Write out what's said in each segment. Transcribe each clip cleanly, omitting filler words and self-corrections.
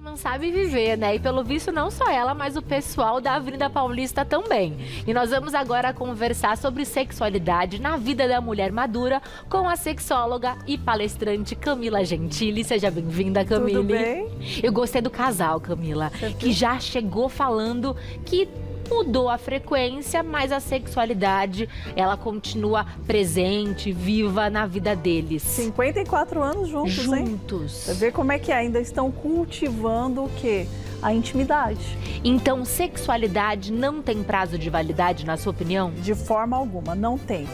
não sabe viver, né? E pelo visto não só ela, mas o pessoal da Avenida Paulista também. E nós vamos agora conversar sobre sexualidade na vida da mulher madura com a sexóloga e palestrante Camila Gentili. Seja bem-vinda, Camila. Tudo bem? Eu gostei do casal, Camila, que já chegou falando que mudou a frequência, mas a sexualidade, ela continua presente, viva na vida deles. 54 anos juntos, hein? Juntos. Você vê como é que ainda estão cultivando o quê? A intimidade. Então, sexualidade não tem prazo de validade, na sua opinião? De forma alguma, não tem.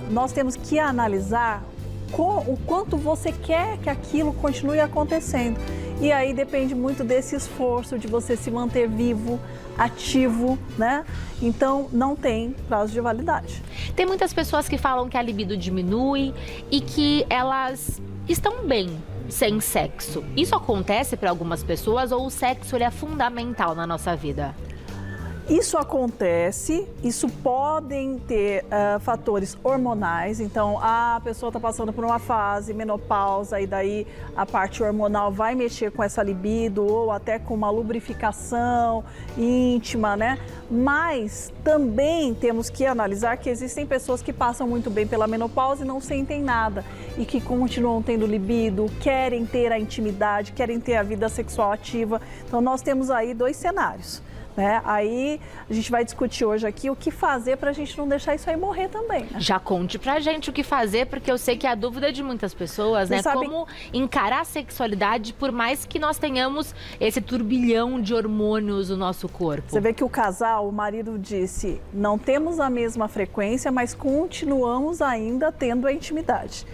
Nós temos que analisar o quanto você quer que aquilo continue acontecendo. E aí depende muito desse esforço de você se manter vivo, ativo, né? Então, não tem prazo de validade. Tem muitas pessoas que falam que a libido diminui e que elas estão bem sem sexo. Isso acontece para algumas pessoas ou o sexo ele é fundamental na nossa vida? Isso acontece, isso podem ter fatores hormonais, então a pessoa está passando por uma fase menopausa e daí a parte hormonal vai mexer com essa libido ou até com uma lubrificação íntima, né? Mas também temos que analisar que existem pessoas que passam muito bem pela menopausa e não sentem nada e que continuam tendo libido, querem ter a intimidade, querem ter a vida sexual ativa. Então nós temos aí dois cenários. Né? Aí a gente vai discutir hoje aqui o que fazer para a gente não deixar isso aí morrer também. Né? Já conte pra gente o que fazer, porque eu sei que é a dúvida de muitas pessoas, né? Como encarar a sexualidade, por mais que nós tenhamos esse turbilhão de hormônios no nosso corpo. Você vê que o casal, o marido disse, não temos a mesma frequência, mas continuamos ainda tendo a intimidade.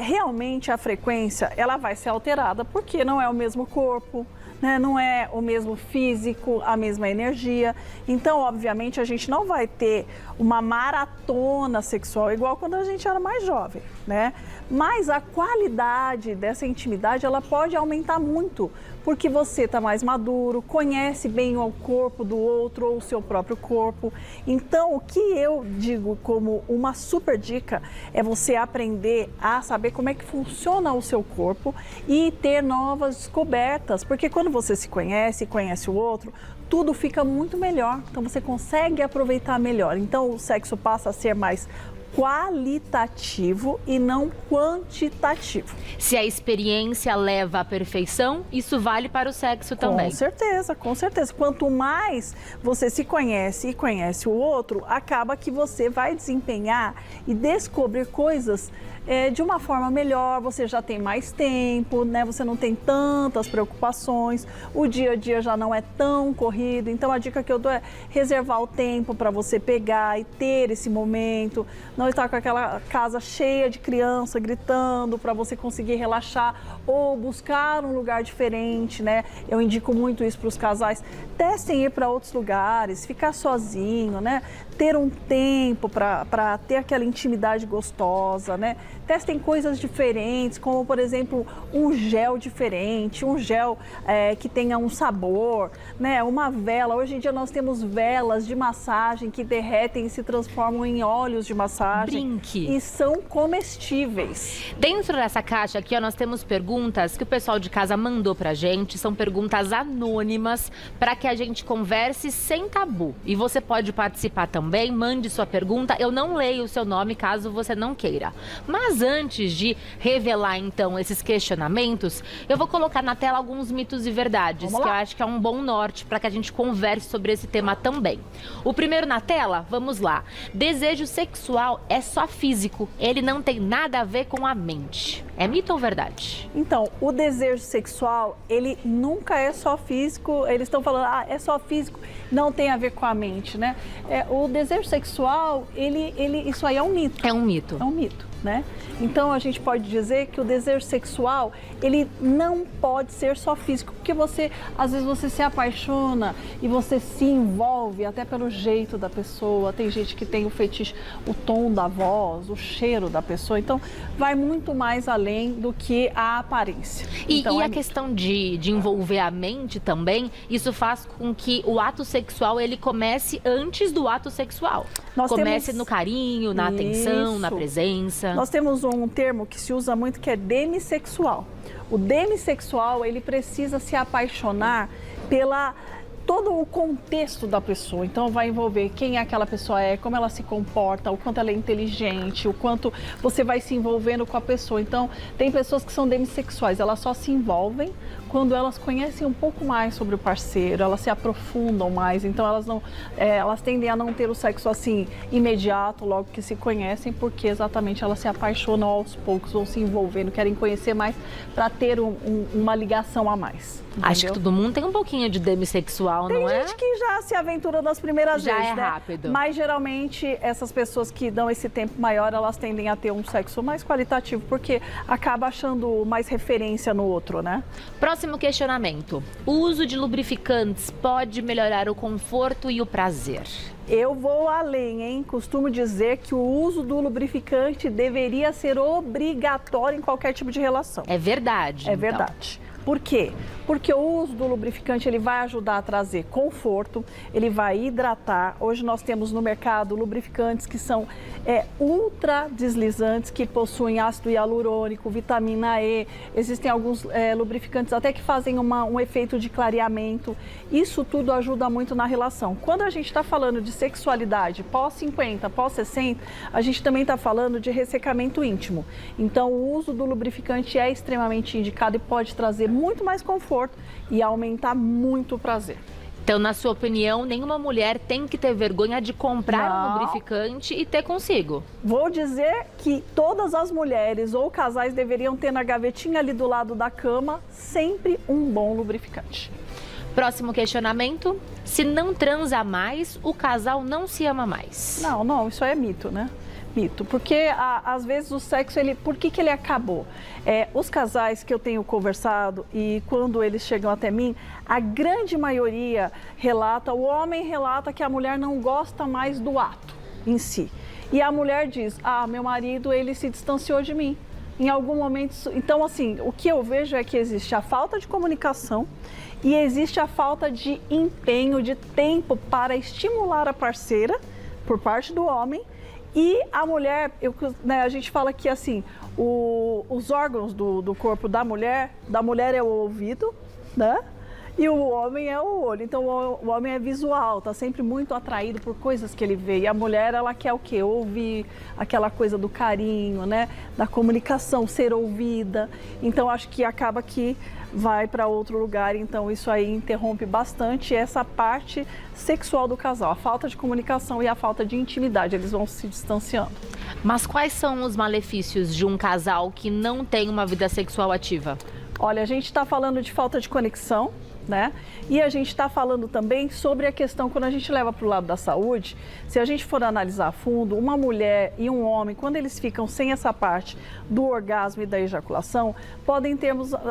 Realmente a frequência, ela vai ser alterada, porque não é o mesmo corpo, né? Não é o mesmo físico, a mesma energia. Então, obviamente, a gente não vai ter uma maratona sexual igual quando a gente era mais jovem, né? Mas a qualidade dessa intimidade, ela pode aumentar muito, porque você está mais maduro, conhece bem o corpo do outro ou o seu próprio corpo. Então, o que eu digo como uma super dica é você aprender a saber como é que funciona o seu corpo e ter novas descobertas, porque quando você se conhece e conhece o outro, tudo fica muito melhor, então você consegue aproveitar melhor. Então, o sexo passa a ser mais qualitativo e não quantitativo. Se a experiência leva à perfeição, isso vale para o sexo também. Com certeza, com certeza. Quanto mais você se conhece e conhece o outro, acaba que você vai desempenhar e descobrir coisas de uma forma melhor, você já tem mais tempo, né? Você não tem tantas preocupações, o dia a dia já não é tão corrido. Então, a dica que eu dou é reservar o tempo para você pegar e ter esse momento, não estar com aquela casa cheia de criança gritando para você conseguir relaxar ou buscar um lugar diferente, né? Eu indico muito isso para os casais. Testem ir para outros lugares, ficar sozinho, né? Ter um tempo para ter aquela intimidade gostosa, né? Testem coisas diferentes, como, por exemplo, um gel diferente, um gel que tenha um sabor, né? Uma vela. Hoje em dia nós temos velas de massagem que derretem e se transformam em óleos de massagem. Brinque. E são comestíveis. Dentro dessa caixa aqui, ó, nós temos perguntas que o pessoal de casa mandou pra gente. São perguntas anônimas para que a gente converse sem tabu. E você pode participar também, mande sua pergunta. Eu não leio o seu nome caso você não queira. Mas antes de revelar, então, esses questionamentos, eu vou colocar na tela alguns mitos e verdades, que eu acho que é um bom norte para que a gente converse sobre esse tema também. O primeiro na tela, vamos lá. Desejo sexual é só físico, ele não tem nada a ver com a mente. É mito ou verdade? Então, o desejo sexual, ele nunca é só físico. Eles estão falando, é só físico, não tem a ver com a mente, né? O desejo sexual, isso aí é um mito. É um mito. É um mito, né? Então, a gente pode dizer que o desejo sexual, ele não pode ser só físico, porque às vezes você se apaixona e você se envolve até pelo jeito da pessoa. Tem gente que tem o fetiche, o tom da voz, o cheiro da pessoa. Então, vai muito mais além do que a aparência. Então, e a questão de envolver a mente também, isso faz com que o ato sexual, ele comece antes do ato sexual. Comece no carinho, na atenção, na presença. Nós temos um termo que se usa muito que é demissexual. O demissexual, ele precisa se apaixonar pela todo o contexto da pessoa. Então vai envolver quem aquela pessoa é, como ela se comporta, o quanto ela é inteligente, o quanto você vai se envolvendo com a pessoa. Então tem pessoas que são demissexuais, elas só se envolvem quando elas conhecem um pouco mais sobre o parceiro, elas se aprofundam mais. Então elas tendem a não ter o sexo assim imediato, logo que se conhecem, porque exatamente elas se apaixonam aos poucos, vão se envolvendo, querem conhecer mais para ter uma ligação a mais. Entendeu? Acho que todo mundo tem um pouquinho de demissexual, não é? Tem gente que já se aventura nas primeiras vezes, Já é né? rápido. Mas geralmente essas pessoas que dão esse tempo maior, elas tendem a ter um sexo mais qualitativo, porque acaba achando mais referência no outro, né? Próximo questionamento. O uso de lubrificantes pode melhorar o conforto e o prazer? Eu vou além, hein? Costumo dizer que o uso do lubrificante deveria ser obrigatório em qualquer tipo de relação. É verdade. É então. verdade. Por quê? Porque o uso do lubrificante ele vai ajudar a trazer conforto, ele vai hidratar. Hoje nós temos no mercado lubrificantes que são ultra deslizantes, que possuem ácido hialurônico, vitamina E. Existem alguns lubrificantes até que fazem um efeito de clareamento. Isso tudo ajuda muito na relação. Quando a gente está falando de sexualidade pós-50, pós-60, a gente também está falando de ressecamento íntimo. Então o uso do lubrificante é extremamente indicado e pode trazer muito mais conforto e aumentar muito o prazer. Então, na sua opinião, nenhuma mulher tem que ter vergonha de comprar um lubrificante e ter consigo? Vou dizer que todas as mulheres ou casais deveriam ter na gavetinha ali do lado da cama sempre um bom lubrificante. Próximo questionamento. Se não transa mais, o casal não se ama mais? Não, isso aí é mito, né? Mito, porque às vezes o sexo, por que ele acabou? Os casais que eu tenho conversado e quando eles chegam até mim, a grande maioria relata, o homem relata que a mulher não gosta mais do ato em si. E a mulher diz, meu marido, ele se distanciou de mim. Em algum momento, então assim, o que eu vejo é que existe a falta de comunicação e existe a falta de empenho, de tempo para estimular a parceira por parte do homem. E a mulher, a gente fala que assim, os órgãos do corpo da mulher é o ouvido, né? E o homem é o olho. Então o homem é visual, tá sempre muito atraído por coisas que ele vê. E a mulher, ela quer o quê? Ouvir aquela coisa do carinho, né? Da comunicação, ser ouvida. Então acho que acaba que vai para outro lugar, então isso aí interrompe bastante essa parte sexual do casal, a falta de comunicação e a falta de intimidade, eles vão se distanciando. Mas quais são os malefícios de um casal que não tem uma vida sexual ativa? Olha, a gente está falando de falta de conexão, né? E a gente está falando também sobre a questão, quando a gente leva para o lado da saúde, se a gente for analisar a fundo, uma mulher e um homem, quando eles ficam sem essa parte do orgasmo e da ejaculação,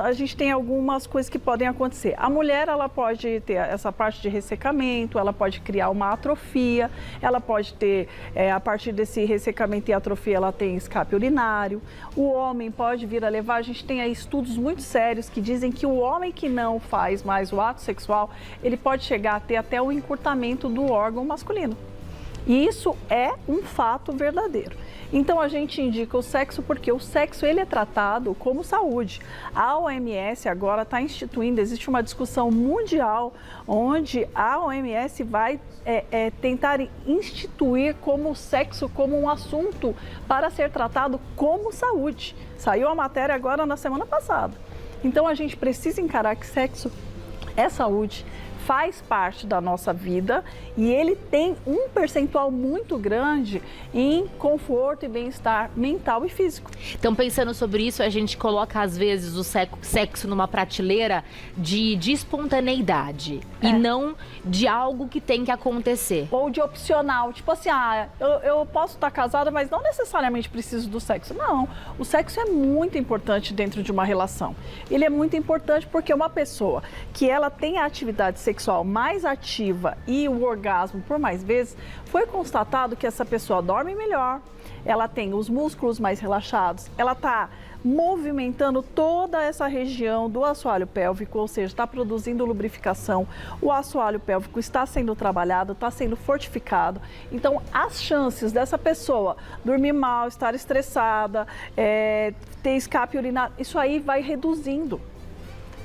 a gente tem algumas coisas que podem acontecer. A mulher, ela pode ter essa parte de ressecamento, ela pode criar uma atrofia, ela pode ter, a partir desse ressecamento e atrofia, ela tem escape urinário. O homem pode vir a levar, a gente tem aí estudos muito sérios que dizem que o homem que não faz mais o ato sexual, ele pode chegar a ter até o encurtamento do órgão masculino. E isso é um fato verdadeiro. Então a gente indica o sexo porque o sexo ele é tratado como saúde. A OMS agora está instituindo, existe uma discussão mundial onde a OMS vai tentar instituir como o sexo como um assunto para ser tratado como saúde. Saiu a matéria agora na semana passada. Então a gente precisa encarar que sexo é saúde, faz parte da nossa vida e ele tem um percentual muito grande em conforto e bem-estar mental e físico. Então, pensando sobre isso, a gente coloca às vezes o sexo numa prateleira de espontaneidade e não de algo que tem que acontecer. Ou de opcional, tipo assim, eu posso estar casada, mas não necessariamente preciso do sexo. Não, o sexo é muito importante dentro de uma relação. Ele é muito importante porque uma pessoa que ela tem a atividade sexual mais ativa e o orgasmo por mais vezes, foi constatado que essa pessoa dorme melhor, ela tem os músculos mais relaxados, ela está movimentando toda essa região do assoalho pélvico, ou seja, está produzindo lubrificação, o assoalho pélvico está sendo trabalhado, está sendo fortificado. Então, as chances dessa pessoa dormir mal, estar estressada, ter escape urinário, isso aí vai reduzindo.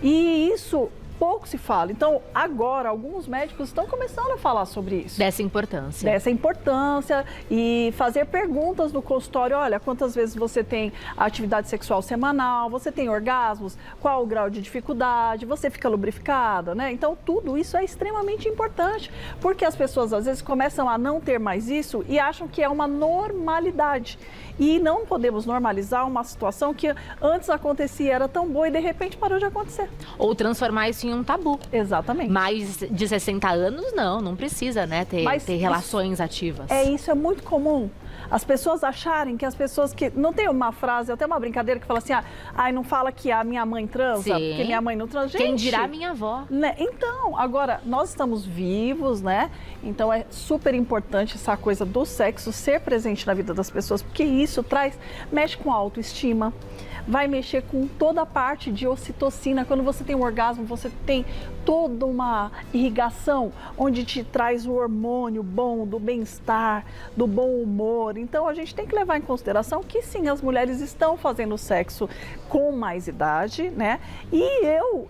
E isso pouco se fala. Então, agora, alguns médicos estão começando a falar sobre isso. Dessa importância. Dessa importância e fazer perguntas no consultório. Olha, quantas vezes você tem atividade sexual semanal, você tem orgasmos, qual o grau de dificuldade, você fica lubrificada, né? Então, tudo isso é extremamente importante, porque as pessoas, às vezes, começam a não ter mais isso e acham que é uma normalidade. E não podemos normalizar uma situação que antes acontecia, era tão boa e, de repente, parou de acontecer. Ou transformar isso em um tabu. Exatamente. Mais de 60 anos, não precisa, né, ter relações ativas. Isso é muito comum. As pessoas acharem que as pessoas que... Não tem uma frase, até uma brincadeira que fala assim, não fala que a minha mãe transa, Sim. porque minha mãe não transa. Gente, quem dirá minha avó? Né? Então, agora, nós estamos vivos, né? Então, é super importante essa coisa do sexo ser presente na vida das pessoas, porque isso mexe com a autoestima, vai mexer com toda a parte de ocitocina. Quando você tem um orgasmo, você tem toda uma irrigação onde te traz o hormônio bom, do bem-estar, do bom humor. Então, a gente tem que levar em consideração que sim, as mulheres estão fazendo sexo com mais idade, né? E eu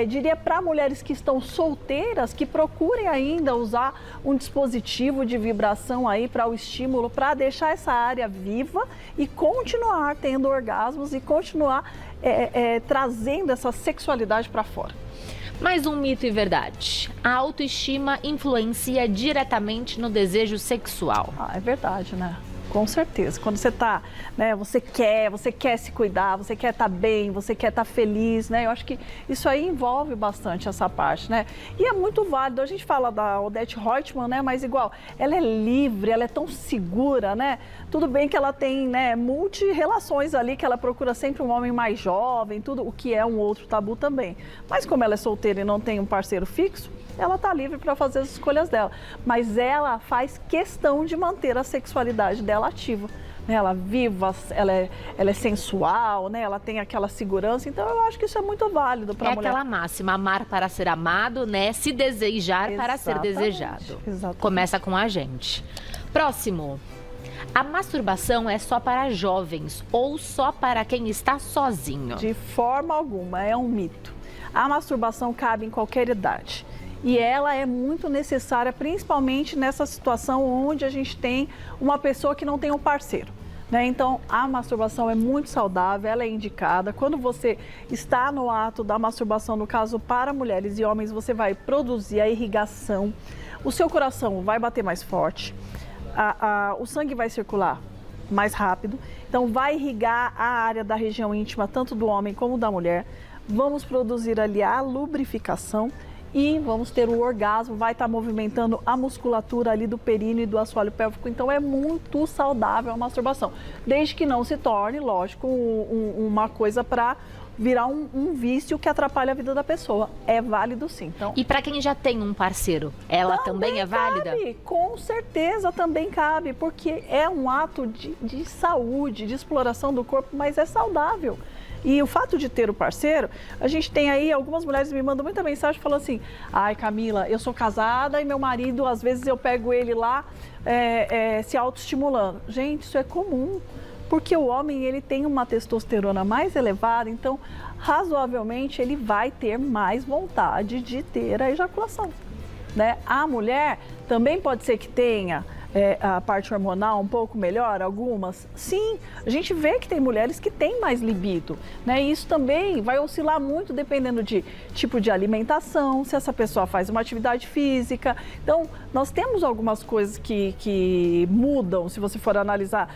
diria para mulheres que estão solteiras que procurem ainda usar um dispositivo de vibração aí para o estímulo, para deixar essa área viva e continuar tendo orgasmos e continuar trazendo essa sexualidade para fora. Mais um mito e verdade. A autoestima influencia diretamente no desejo sexual. É verdade, né? Com certeza. Quando você está, né, você quer se cuidar, você quer estar bem, você quer estar feliz, né? Eu acho que isso aí envolve bastante essa parte, né? E é muito válido. A gente fala da Odete Roitman, né? Mas igual, ela é livre, ela é tão segura, né? Tudo bem que ela tem, né, multi-relações ali, que ela procura sempre um homem mais jovem, tudo, o que é um outro tabu também. Mas como ela é solteira e não tem um parceiro fixo, ela está livre para fazer as escolhas dela. Mas ela faz questão de manter a sexualidade dela ativa. Né? Ela viva, ela é sensual, né? Ela tem aquela segurança. Então, eu acho que isso é muito válido para a mulher. É aquela máxima, amar para ser amado, né? Se desejar para ser desejado. Exatamente. Começa com a gente. Próximo. A masturbação é só para jovens ou só para quem está sozinho? De forma alguma, é um mito. A masturbação cabe em qualquer idade. E ela é muito necessária, principalmente nessa situação onde a gente tem uma pessoa que não tem um parceiro. Né? Então, a masturbação é muito saudável, ela é indicada. Quando você está no ato da masturbação, no caso para mulheres e homens, você vai produzir a irrigação, o seu coração vai bater mais forte, o sangue vai circular mais rápido, então vai irrigar a área da região íntima, tanto do homem como da mulher. Vamos produzir ali a lubrificação e vamos ter o orgasmo, vai estar movimentando a musculatura ali do períneo e do assoalho pélvico. Então, é muito saudável a masturbação, desde que não se torne, lógico, uma coisa para virar um vício que atrapalha a vida da pessoa. É válido sim. Então, e para quem já tem um parceiro, ela também é válida? Cabe, com certeza também cabe, porque é um ato de saúde, de exploração do corpo, mas é saudável. E o fato de ter o parceiro, a gente tem aí, algumas mulheres me mandam muita mensagem falando assim, ai Camila, eu sou casada e meu marido, às vezes eu pego ele lá se autoestimulando. Gente, isso é comum, porque o homem ele tem uma testosterona mais elevada, então razoavelmente ele vai ter mais vontade de ter a ejaculação. Né? A mulher também pode ser que tenha a parte hormonal um pouco melhor, algumas. Sim, a gente vê que tem mulheres que têm mais libido, né? E isso também vai oscilar muito dependendo de tipo de alimentação, se essa pessoa faz uma atividade física. Então, nós temos algumas coisas que mudam se você for analisar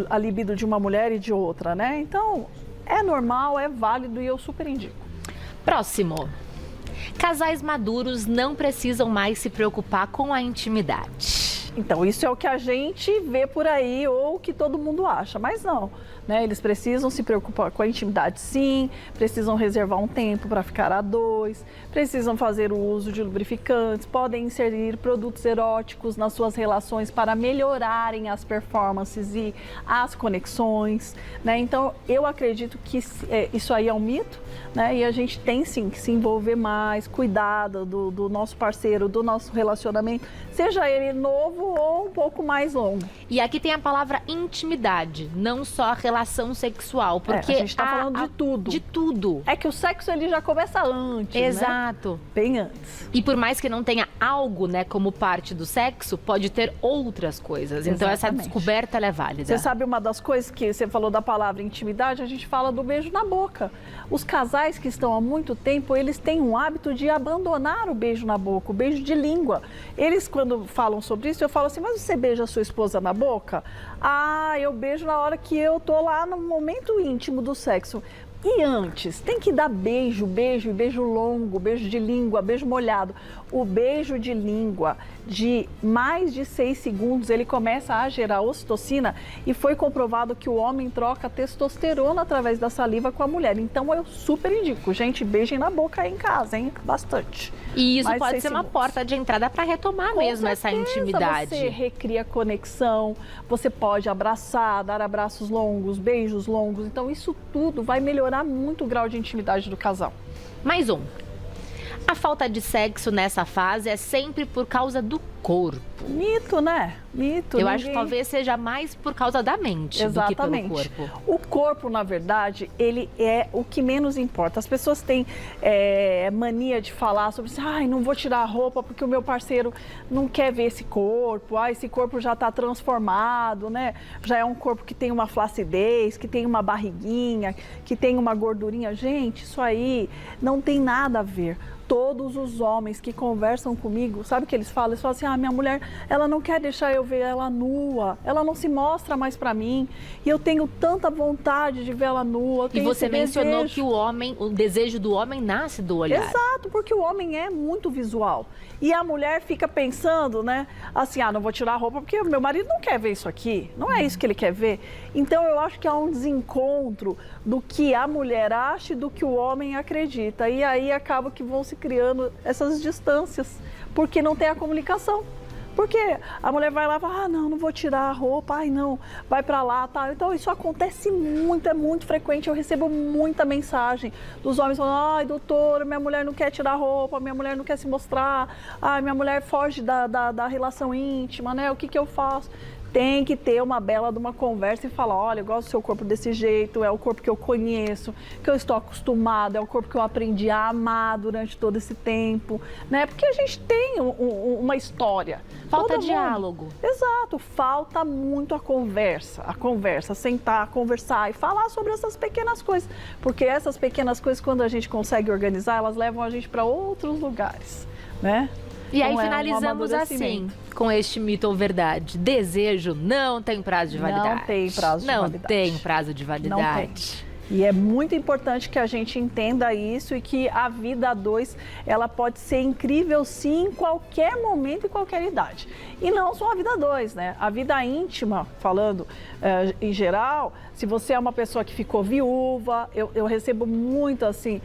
a libido de uma mulher e de outra, né? Então, é normal, é válido e eu super indico. Próximo. Casais maduros não precisam mais se preocupar com a intimidade. Então, isso é o que a gente vê por aí ou o que todo mundo acha, mas não. né? Eles precisam se preocupar com a intimidade, sim, precisam reservar um tempo para ficar a dois, precisam fazer o uso de lubrificantes, podem inserir produtos eróticos nas suas relações para melhorarem as performances e as conexões, né? Então, eu acredito que isso aí é um mito, né? E a gente tem sim que se envolver mais, cuidar do nosso parceiro, do nosso relacionamento, seja ele novo ou um pouco mais longo. E aqui tem a palavra intimidade, não só relação sexual, porque a gente está falando de tudo. De tudo. É que o sexo ele já começa antes, Exato. Né? Bem antes. E por mais que não tenha algo, né, como parte do sexo, pode ter outras coisas. Então essa descoberta ela é válida. Você sabe uma das coisas que você falou da palavra intimidade, a gente fala do beijo na boca. Os casais que estão há muito tempo, eles têm um hábito de abandonar o beijo na boca, o beijo de língua. Eles, quando falam sobre isso, eu falo assim, mas você beija a sua esposa na boca? Ah, eu beijo na hora que eu tô lá no momento íntimo do sexo. E antes, tem que dar beijo, beijo longo, beijo de língua, beijo molhado. O beijo de língua de mais de 6 segundos, ele começa a gerar ocitocina e foi comprovado que o homem troca testosterona através da saliva com a mulher. Então eu super indico, gente, beijem na boca aí em casa, hein? Bastante. E isso pode ser uma porta de entrada para retomar mesmo essa intimidade. Você recria conexão, você pode abraçar, dar abraços longos, beijos longos. Então isso tudo vai melhorar muito o grau de intimidade do casal. Mais um. A falta de sexo nessa fase é sempre por causa do corpo. Mito, né? Mito. Eu acho que talvez seja mais por causa da mente do que pelo corpo. O corpo, na verdade, ele é o que menos importa. As pessoas têm mania de falar sobre isso. Ai, não vou tirar a roupa porque o meu parceiro não quer ver esse corpo. Ai, esse corpo já está transformado, né? Já é um corpo que tem uma flacidez, que tem uma barriguinha, que tem uma gordurinha. Gente, isso aí não tem nada a ver. Todos os homens que conversam comigo, sabe o que eles falam? Eles falam assim, minha mulher, ela não quer deixar eu ver ela nua, ela não se mostra mais pra mim, e eu tenho tanta vontade de ver ela nua. E você mencionou que o desejo do homem nasce do olhar. Exato, porque o homem é muito visual. E a mulher fica pensando, né, assim, não vou tirar a roupa porque meu marido não quer ver isso aqui, não é isso que ele quer ver. Então eu acho que há um desencontro do que a mulher acha e do que o homem acredita. E aí acaba que vão se criando essas distâncias, porque não tem a comunicação. Porque a mulher vai lá e fala, não vou tirar a roupa, não, vai pra lá, tá. Então isso acontece muito, é muito frequente, eu recebo muita mensagem dos homens falando, doutora, minha mulher não quer tirar a roupa, minha mulher não quer se mostrar, minha mulher foge da relação íntima, né, o que eu faço? Tem que ter uma bela de uma conversa e falar, olha, eu gosto do seu corpo desse jeito, é o corpo que eu conheço, que eu estou acostumada, é o corpo que eu aprendi a amar durante todo esse tempo, né? Porque a gente tem uma história. Falta diálogo. Exato, falta muito a conversa, sentar, conversar e falar sobre essas pequenas coisas. Porque essas pequenas coisas, quando a gente consegue organizar, elas levam a gente para outros lugares, né? E aí finalizamos assim, com este mito ou verdade. Desejo não tem prazo de validade. Não tem prazo de validade. Não tem prazo de validade. Não tem. E é muito importante que a gente entenda isso e que a vida a dois, ela pode ser incrível sim em qualquer momento e qualquer idade. E não só a vida a dois, né? A vida íntima, falando em geral, se você é uma pessoa que ficou viúva, eu recebo muito assim,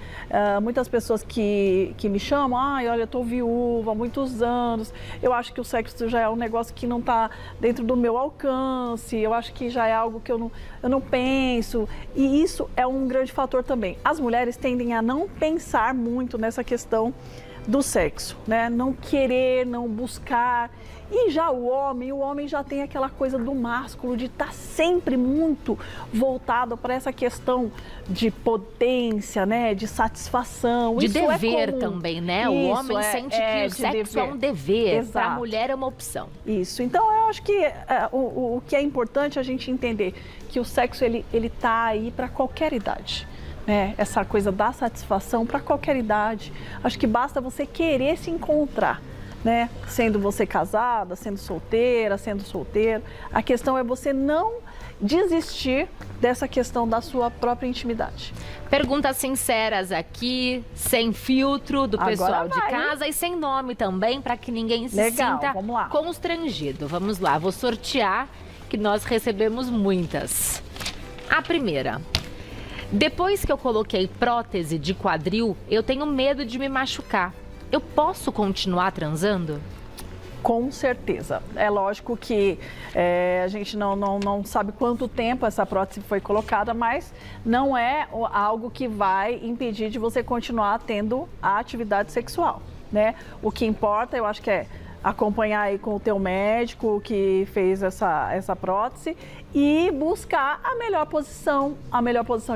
muitas pessoas que me chamam, olha, eu tô viúva há muitos anos, eu acho que o sexo já é um negócio que não tá dentro do meu alcance, eu acho que já é algo que eu não penso, e isso é um grande fator também. As mulheres tendem a não pensar muito nessa questão do sexo, né? Não querer, não buscar. E já o homem já tem aquela coisa do másculo, de estar sempre muito voltado para essa questão de potência, né? De satisfação. De isso dever é comum. também, né? Isso, o homem sente que o sexo é um dever, para a mulher é uma opção. Isso, então eu acho que o que é importante a gente entender que o sexo ele tá aí para qualquer idade. Essa coisa da satisfação para qualquer idade. Acho que basta você querer se encontrar, né? Sendo você casada, sendo solteira, sendo solteiro. A questão é você não desistir dessa questão da sua própria intimidade. Perguntas sinceras aqui, sem filtro do pessoal de casa e sem nome também, para que ninguém se sinta constrangido. Vamos lá, vou sortear, que nós recebemos muitas. A primeira. Depois que eu coloquei prótese de quadril, eu tenho medo de me machucar. Eu posso continuar transando? Com certeza. É lógico que a gente não sabe quanto tempo essa prótese foi colocada, mas não é algo que vai impedir de você continuar tendo a atividade sexual, né? O que importa, eu acho que é acompanhar aí com o teu médico que fez essa prótese e buscar a melhor posição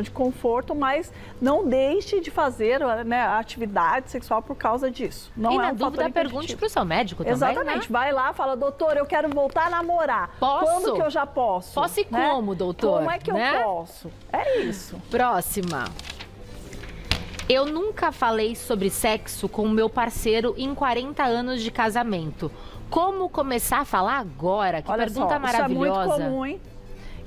de conforto, mas não deixe de fazer, né, a atividade sexual por causa disso. Não e é na um dúvida, fator pergunte para o seu médico também, Exatamente. né? Vai lá, fala, doutor, eu quero voltar a namorar. Posso? Quando que eu já posso? Posso e né? como, doutor? Como é que né? eu posso? É isso. Próxima. Eu nunca falei sobre sexo com o meu parceiro em 40 anos de casamento. Como começar a falar agora? Que Olha pergunta só, maravilhosa. Isso é muito comum, hein?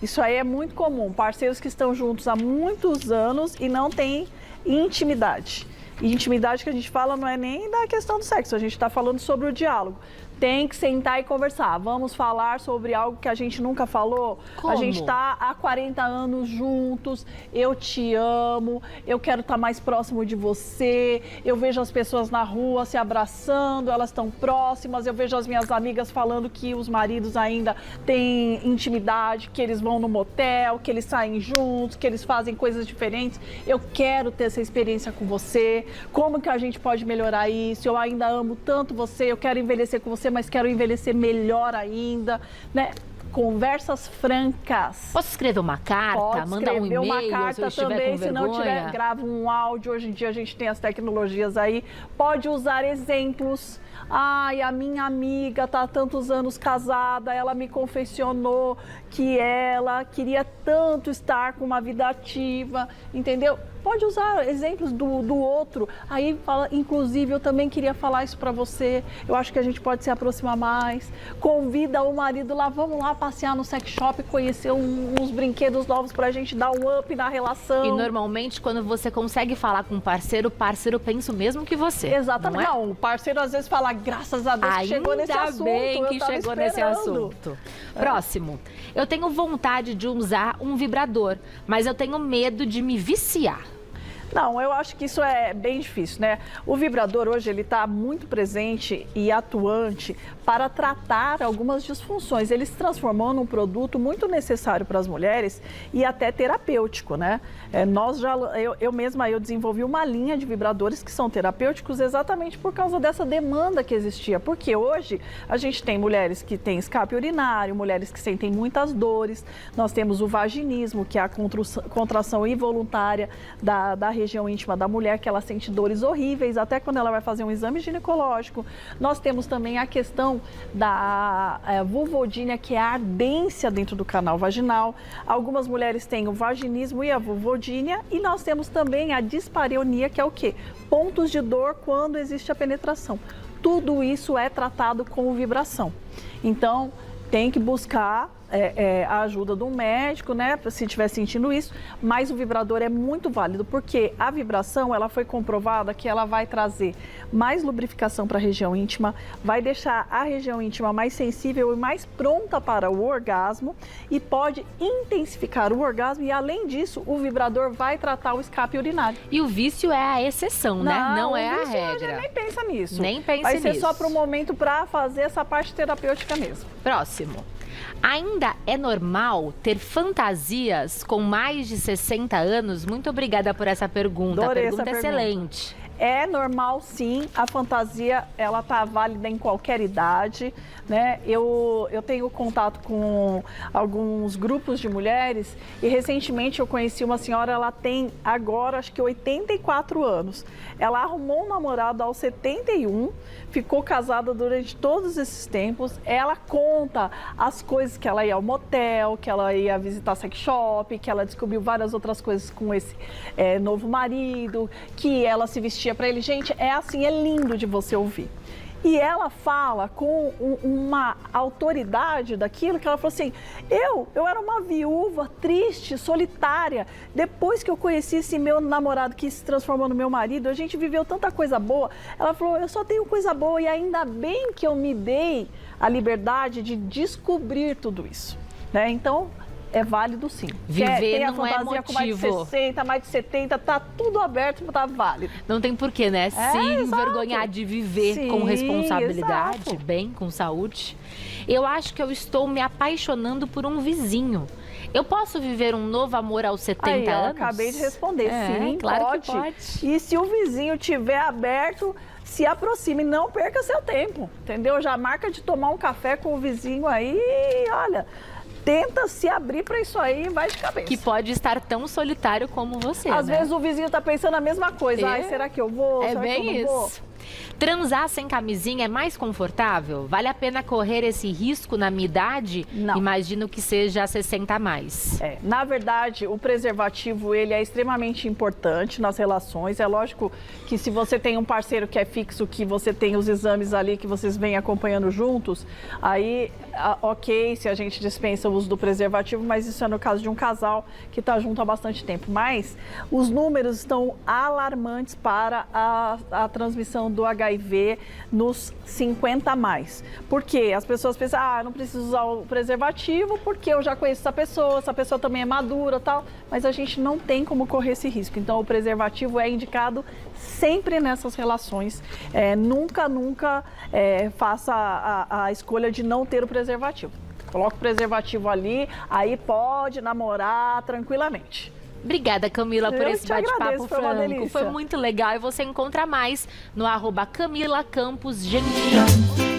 Isso aí é muito comum. Parceiros que estão juntos há muitos anos e não têm intimidade. E intimidade que a gente fala não é nem da questão do sexo, a gente está falando sobre o diálogo. Tem que sentar e conversar. Vamos falar sobre algo que a gente nunca falou? Como? A gente está há 40 anos juntos, eu te amo, eu quero estar mais próximo de você, eu vejo as pessoas na rua se abraçando, elas estão próximas, eu vejo as minhas amigas falando que os maridos ainda têm intimidade, que eles vão no motel, que eles saem juntos, que eles fazem coisas diferentes. Eu quero ter essa experiência com você. Como que a gente pode melhorar isso? Eu ainda amo tanto você, eu quero envelhecer com você, mas quero envelhecer melhor ainda, né? Conversas francas. Posso escrever uma carta, mandar um e-mail, uma carta se eu estiver também, com se não vergonha? tiver, grava um áudio. Hoje em dia a gente tem as tecnologias aí. Pode usar exemplos. Ai, a minha amiga está há tantos anos casada, ela me confessionou que ela queria tanto estar com uma vida ativa, entendeu? Pode usar exemplos do outro. Aí fala, inclusive, eu também queria falar isso para você. Eu acho que a gente pode se aproximar mais. Convida o marido lá, vamos lá passear no sex shop, conhecer uns brinquedos novos para a gente dar um up na relação. E normalmente, quando você consegue falar com o parceiro pensa o mesmo que você. Exatamente. Não, o parceiro às vezes fala, graças a Deus que chegou nesse assunto. bem que eu tava chegou nesse esperando. assunto. Próximo. Eu tenho vontade de usar um vibrador, mas eu tenho medo de me viciar. Não, eu acho que isso é bem difícil, né? O vibrador hoje ele está muito presente e atuante para tratar algumas disfunções. Ele se transformou num produto muito necessário para as mulheres e até terapêutico, né? Eu mesma desenvolvi uma linha de vibradores que são terapêuticos exatamente por causa dessa demanda que existia. Porque hoje a gente tem mulheres que têm escape urinário, mulheres que sentem muitas dores. Nós temos o vaginismo, que é a contração involuntária da região íntima da mulher, que ela sente dores horríveis, até quando ela vai fazer um exame ginecológico. Nós temos também a questão da vulvodínia, que é a ardência dentro do canal vaginal. Algumas mulheres têm o vaginismo e a vulvodínia, e nós temos também a dispareunia, que é o quê? Pontos de dor quando existe a penetração. Tudo isso é tratado com vibração. Então, tem que buscar a ajuda de um médico, né, se estiver sentindo isso, mas o vibrador é muito válido, porque a vibração, ela foi comprovada que ela vai trazer mais lubrificação para a região íntima, vai deixar a região íntima mais sensível e mais pronta para o orgasmo e pode intensificar o orgasmo e, além disso, o vibrador vai tratar o escape urinário. E o vício é a exceção, né? Não é a vício, regra. Nem pensa nisso. Nem pense Vai ser nisso. só para o momento para fazer essa parte terapêutica mesmo. Próximo. Ainda é normal ter fantasias com mais de 60 anos? Muito obrigada por essa pergunta. Adorei Pergunta essa excelente. É normal, sim. A fantasia, ela tá válida em qualquer idade, né? Eu tenho contato com alguns grupos de mulheres e recentemente eu conheci uma senhora, ela tem agora acho que 84 anos. Ela arrumou um namorado aos 71, ficou casada durante todos esses tempos. Ela conta as coisas que ela ia ao motel, que ela ia visitar sex shop, que ela descobriu várias outras coisas com esse novo marido, que ela se vestia para ele. Gente, é assim, é lindo de você ouvir. E ela fala com uma autoridade daquilo, que ela falou assim, eu era uma viúva triste, solitária, depois que eu conheci esse meu namorado que se transformou no meu marido, a gente viveu tanta coisa boa. Ela falou, eu só tenho coisa boa e ainda bem que eu me dei a liberdade de descobrir tudo isso, né? Então, é válido sim. Viver tem a não é fantasia com mais de motivo. 60, mais de 70, tá tudo aberto, tá válido. Não tem porquê, né? Se exato. envergonhar de viver Sim, com responsabilidade, exato. bem, com saúde. Eu acho que eu estou me apaixonando por um vizinho. Eu posso viver um novo amor aos 70 Aí, anos? acabei de responder. Sim, claro pode. que pode. E se o vizinho tiver aberto, se aproxime, não perca seu tempo, entendeu? Já marca de tomar um café com o vizinho aí, olha, tenta se abrir para isso aí e vai de cabeça. Que pode estar tão solitário como você, Às né? vezes o vizinho tá pensando a mesma coisa. Ai, será que eu vou? É Será que eu bem não vou? isso. Transar sem camisinha é mais confortável? Vale a pena correr esse risco na minha idade? Não. Imagino que seja 60 a mais. Na verdade, o preservativo ele é extremamente importante nas relações. É lógico que se você tem um parceiro que é fixo, que você tem os exames ali que vocês vêm acompanhando juntos, aí ok, se a gente dispensa o uso do preservativo, mas isso é no caso de um casal que está junto há bastante tempo. Mas os números estão alarmantes para a transmissão do HIV nos 50 a mais. Por quê? As pessoas pensam, não preciso usar o preservativo porque eu já conheço essa pessoa também é madura, tal, mas a gente não tem como correr esse risco. Então o preservativo é indicado sempre nessas relações. Nunca faça a escolha de não ter o preservativo. Coloca o preservativo ali, aí pode namorar tranquilamente. Obrigada, Camila, por esse bate-papo foi uma franco. delícia. Foi muito legal e você encontra mais no @CamilaCamposGentil.